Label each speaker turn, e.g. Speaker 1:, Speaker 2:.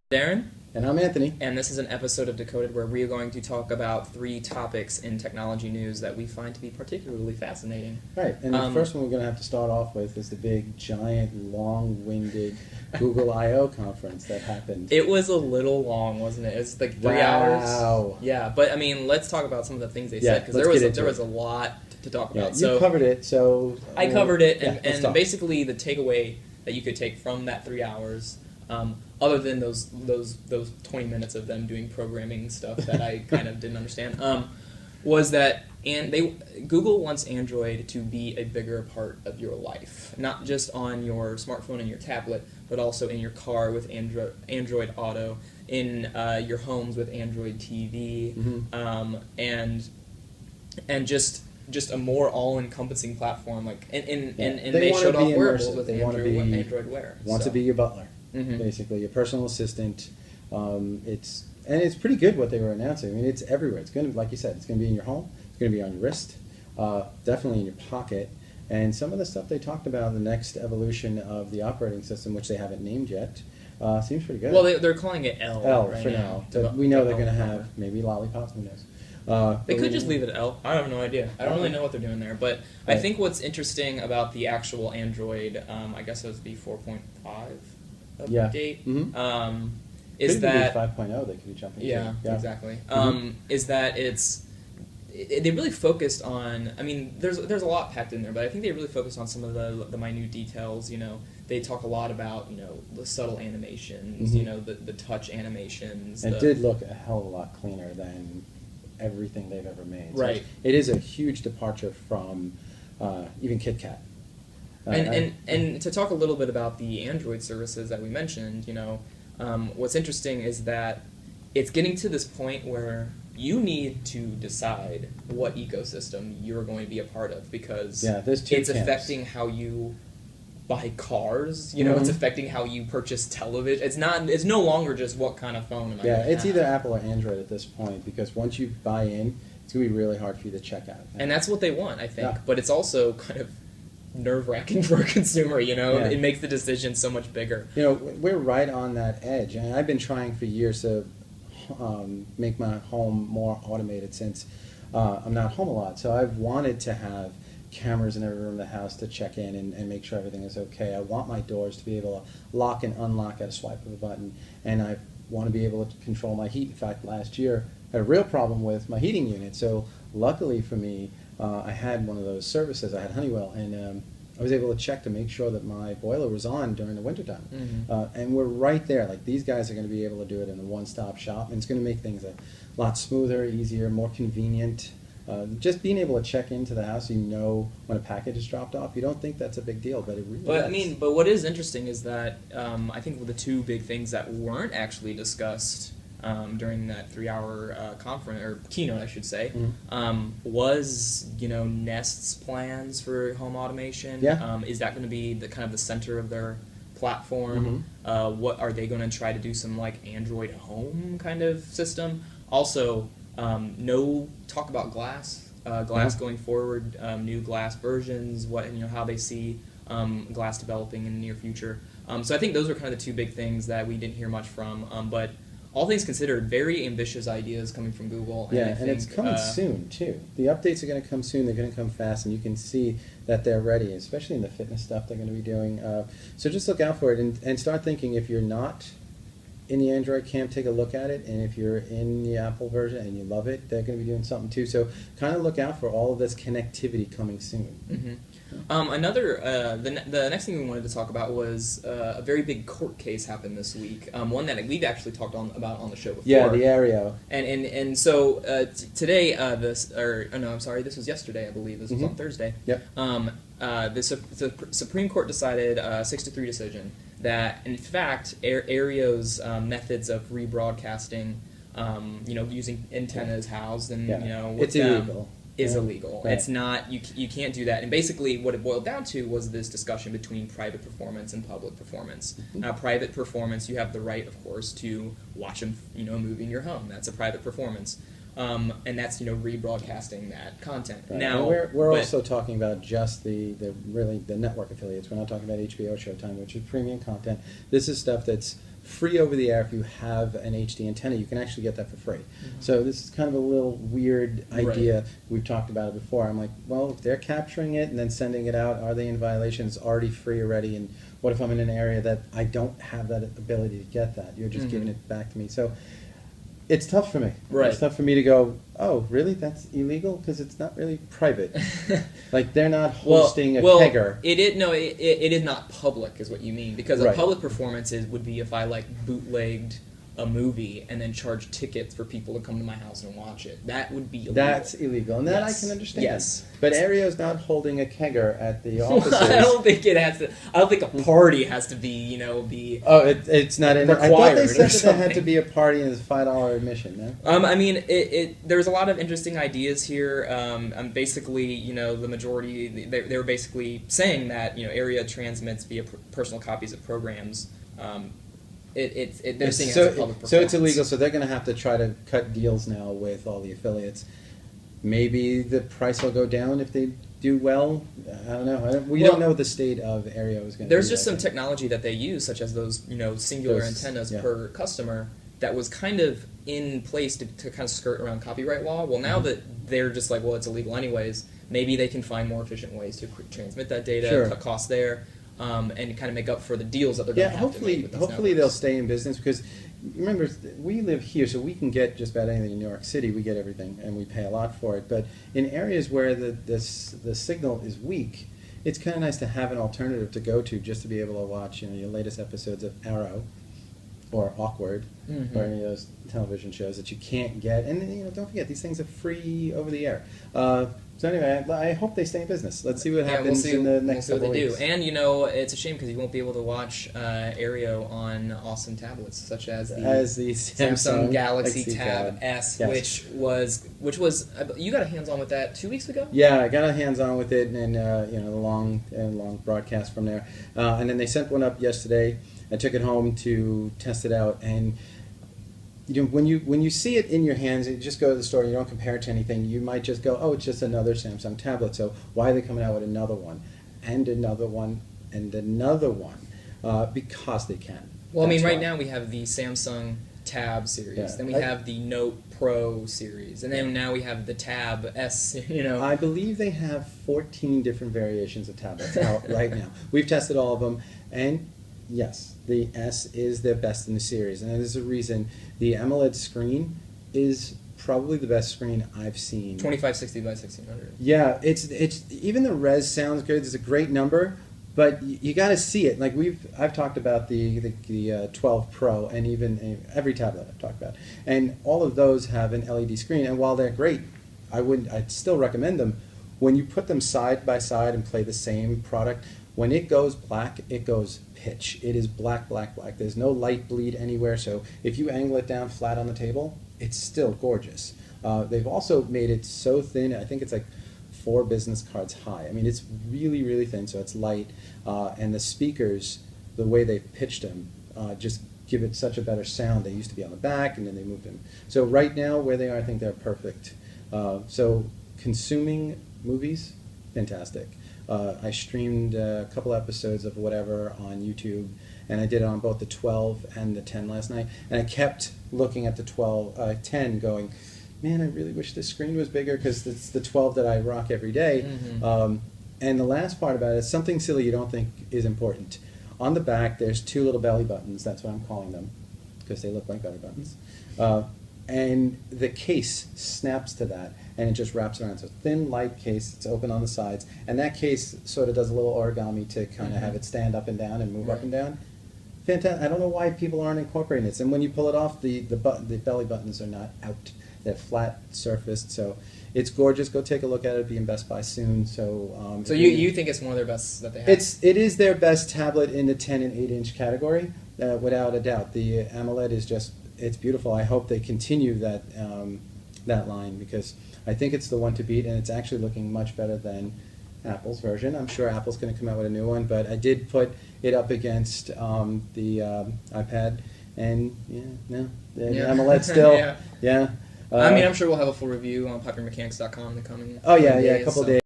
Speaker 1: Darren,
Speaker 2: And I'm Anthony.
Speaker 1: and this is an episode of Decoded where we are going to talk about 3 topics in technology news that we find to be particularly fascinating.
Speaker 2: Right, and the first one we're going to have to start off with is the big, giant, long-winded Google I/O conference that happened.
Speaker 1: It was a little long, wasn't it? It was like 3
Speaker 2: Wow.
Speaker 1: hours. Yeah, but I mean, let's talk about some of the things they
Speaker 2: Yeah,
Speaker 1: said because
Speaker 2: let's get into
Speaker 1: there was
Speaker 2: it.
Speaker 1: a lot to talk
Speaker 2: Yeah,
Speaker 1: about.
Speaker 2: you
Speaker 1: So
Speaker 2: covered it, so...
Speaker 1: I covered it,
Speaker 2: yeah,
Speaker 1: and,
Speaker 2: let's
Speaker 1: and
Speaker 2: talk.
Speaker 1: basically the takeaway that you could take from that 3 hours, other than those 20 minutes of them doing programming stuff that I kind of didn't understand, was that Google wants Android to be a bigger part of your life, not just on your smartphone and your tablet, but also in your car with Android Auto, in your homes with Android TV, and just a more all-encompassing platform. Like and they
Speaker 2: wanna
Speaker 1: showed off
Speaker 2: be
Speaker 1: wearables
Speaker 2: immersive.
Speaker 1: with
Speaker 2: They wanna
Speaker 1: Android Wear.
Speaker 2: Want
Speaker 1: so.
Speaker 2: to be your butler, basically, your personal assistant. It's pretty good what they were announcing. I mean, it's everywhere. It's going to, like you said, it's going to be in your home. It's going to be on your wrist, definitely in your pocket. And some of the stuff they talked about, the next evolution of the operating system, which they haven't named yet, seems pretty good.
Speaker 1: Well, they're calling it L.
Speaker 2: L
Speaker 1: right
Speaker 2: for now. But we know they're going to have maybe lollipops. Who knows?
Speaker 1: They could just leave it at L. I have no idea. I don't really know what they're doing there. But I
Speaker 2: Right.
Speaker 1: think what's interesting about the actual Android, I guess it was the 4.5 update, is
Speaker 2: Could
Speaker 1: that...
Speaker 2: be 5.0 they could be jumping to.
Speaker 1: Yeah, exactly. Is that they really focused on. I mean, there's a lot packed in there, but I think they really focused on some of the minute details. You know, they talk a lot about the subtle animations. The touch animations.
Speaker 2: It did look a hell of a lot cleaner than everything they've ever made. So
Speaker 1: Right.
Speaker 2: it is a huge departure from even KitKat.
Speaker 1: And to talk a little bit about the Android services that we mentioned, what's interesting is that it's getting to this point where you need to decide what ecosystem you're going to be a part of because
Speaker 2: there's two
Speaker 1: it's
Speaker 2: camps.
Speaker 1: affecting how you buy cars. It's affecting how you purchase television. It's no longer just what kind of phone am I going to
Speaker 2: it's
Speaker 1: have.
Speaker 2: either Apple or Android at this point because once you buy in, it's going to be really hard for you to check out.
Speaker 1: And that's what they want, I think.
Speaker 2: Yeah.
Speaker 1: But it's also kind of nerve-wracking for a consumer,
Speaker 2: Yeah.
Speaker 1: It makes the decision so much bigger.
Speaker 2: We're right on that edge, and I've been trying for years to make my home more automated since I'm not home a lot. So I've wanted to have cameras in every room of the house to check in and make sure everything is okay. I want my doors to be able to lock and unlock at a swipe of a button, and I want to be able to control my heat. In fact, last year I had a real problem with my heating unit. So luckily for me, I had one of those services. I had Honeywell, and I was able to check to make sure that my boiler was on during the wintertime. And we're right there. Like, these guys are going to be able to do it in a one-stop shop, and it's going to make things a lot smoother, easier, more convenient. Just being able to check into the house, when a package is dropped off, you don't think that's a big deal, but it really is.
Speaker 1: But what is interesting is that I think the 2 big things that weren't actually discussed during that 3-hour conference or keynote, I should say, was Nest's plans for home automation.
Speaker 2: Yeah.
Speaker 1: Is that going to be the kind of the center of their platform? What are they going to try to do? Some like Android Home kind of system. Also, no talk about Glass. Glass going forward, new Glass versions. How they see Glass developing in the near future. So I think those are kind of the 2 big things that we didn't hear much from. But all things considered, very ambitious ideas coming from And I think,
Speaker 2: it's coming soon, too. The updates are going to come soon. They're going to come fast, and you can see that they're ready, especially in the fitness stuff they're going to be doing. So just look out for it and start thinking. If you're not in the Android camp, take a look at it. And if you're in the Apple version and you love it, they're going to be doing something, too. So kind of look out for all of this connectivity coming soon.
Speaker 1: The next thing we wanted to talk about was a very big court case happened this week. One that we've actually talked about on the show before.
Speaker 2: Yeah, the Aereo.
Speaker 1: And so today, this was yesterday, I believe. This was on Thursday.
Speaker 2: Yep.
Speaker 1: The Supreme Court decided 6-3 decision that, in fact, Aereo's methods of rebroadcasting, using antennas housed and with
Speaker 2: it's illegal.
Speaker 1: Is illegal.
Speaker 2: Right.
Speaker 1: It's not. You can't do that. And basically, what it boiled down to was this discussion between private performance and public performance. Now, private performance, you have the right, of course, to watch a movie in your home. That's a private performance. and that's rebroadcasting that content.
Speaker 2: Right.
Speaker 1: Now
Speaker 2: and we're also talking about just the network affiliates. We're not talking about HBO Showtime, which is premium content. This is stuff that's free over the air. If you have an HD antenna, you can actually get that for free. So this is kind of a little weird idea. We've talked about it before. I'm like, well, if they're capturing it and then sending it out, are they in violation? It's already free already, and what if I'm in an area that I don't have that ability to get that? You're just giving it back to me. So it's tough for me.
Speaker 1: Right.
Speaker 2: It's tough for me to go, oh, really? That's illegal? Because it's not really private. Like, they're not hosting a kegger.
Speaker 1: It is not public, is what you mean. Because a public performance would be if I, bootlegged a movie and then charged tickets for people to come to my house and watch it. That would be illegal.
Speaker 2: That's illegal, and that I can understand.
Speaker 1: Yes.
Speaker 2: But Aereo's not holding a kegger at the offices.
Speaker 1: I don't think it has to. I don't think a party has to be,
Speaker 2: it's not in. I thought they said that there had to be a party and it's $5 admission. No?
Speaker 1: I mean, there's a lot of interesting ideas here. Basically, the majority they were basically saying that Aereo transmits via personal copies of programs. They're seeing it as a public performance.
Speaker 2: So it's illegal. So they're going to have to try to cut deals now with all the affiliates. Maybe the price will go down if they do well. I don't know. We don't know what the state of Aereo is going to be.
Speaker 1: There's just some technology that they use, such as those singular antennas per customer, that was kind of in place to kind of skirt around copyright law. Well, now that they're just like, well, it's illegal anyways, maybe they can find more efficient ways to transmit that data, cut costs there. And kind of make up for the deals that they're going to have to make with these
Speaker 2: hopefully they'll stay in business, because remember, we live here, so we can get just about anything in New York City. We get everything, and we pay a lot for it. But in areas where the signal is weak, it's kind of nice to have an alternative to go to, just to be able to watch your latest episodes of Aereo or Awkward, or any of those television shows that you can't get. And don't forget, these things are free over the air. So anyway, I hope they stay in business. Let's see what happens in the next couple weeks.
Speaker 1: We'll see what they do. And it's a shame because you won't be able to watch Aereo on awesome tablets such as the Samsung Galaxy Tab S, which was you got a hands on with that 2 weeks ago.
Speaker 2: Yeah, I got a hands on with it, and the long broadcast from there, and then they sent one up yesterday. I took it home to test it out, and when you see it in your hands, you just go to the store, you don't compare it to anything, you might just go, oh, it's just another Samsung tablet, so why are they coming out with another one, and another one, and another one? Because they can.
Speaker 1: Well, I mean, right now we have the Samsung Tab series, then we have the Note Pro series, and then now we have the Tab S,
Speaker 2: I believe they have 14 different variations of tablets out right now. We've tested all of them, and yes, the S is the best in the series, and there's a reason. The AMOLED screen is probably the best screen I've seen.
Speaker 1: 2560 by 1600.
Speaker 2: Yeah, it's even the res sounds good. It's a great number, but you got to see it. Like I've talked about the 12 Pro, and even every tablet I've talked about, and all of those have an LED screen. And while they're great, I'd still recommend them. When you put them side by side and play the same product, when it goes black, it goes pitch. It is black, black, black. There's no light bleed anywhere, so if you angle it down flat on the table, it's still gorgeous. They've also made it so thin, I think it's like 4 business cards high. I mean, it's really, really thin, so it's light, and the speakers, the way they've pitched them, just give it such a better sound. They used to be on the back, and then they moved them. So right now, where they are, I think they're perfect. So consuming movies, fantastic. I streamed a couple episodes of whatever on YouTube, and I did it on both the 12 and the 10 last night. And I kept looking at the 10 going, man, I really wish this screen was bigger, because it's the 12 that I rock every day. And the last part about it is something silly you don't think is important. On the back, there's 2 little belly buttons. That's what I'm calling them, because they look like belly buttons. And the case snaps to that, and it just wraps around. So thin, light case, it's open on the sides, and that case sort of does a little origami to kind of have it stand up and down and move up and down. Fantastic. I don't know why people aren't incorporating this. And when you pull it off, the belly buttons are not out. They're flat surfaced, so it's gorgeous. Go take a look at it. It'll be in Best Buy soon. So
Speaker 1: you think it's one of their best that they have?
Speaker 2: It is their best tablet in the 10 and 8-inch category, without a doubt. The AMOLED is just, it's beautiful. I hope they continue that that line, because I think it's the one to beat, and it's actually looking much better than Apple's version. I'm sure Apple's going to come out with a new one, but I did put it up against the iPad, and the AMOLED still,
Speaker 1: I mean, I'm sure we'll have a full review on popularmechanics.com in the coming
Speaker 2: Oh yeah,
Speaker 1: days,
Speaker 2: a couple
Speaker 1: so.
Speaker 2: days.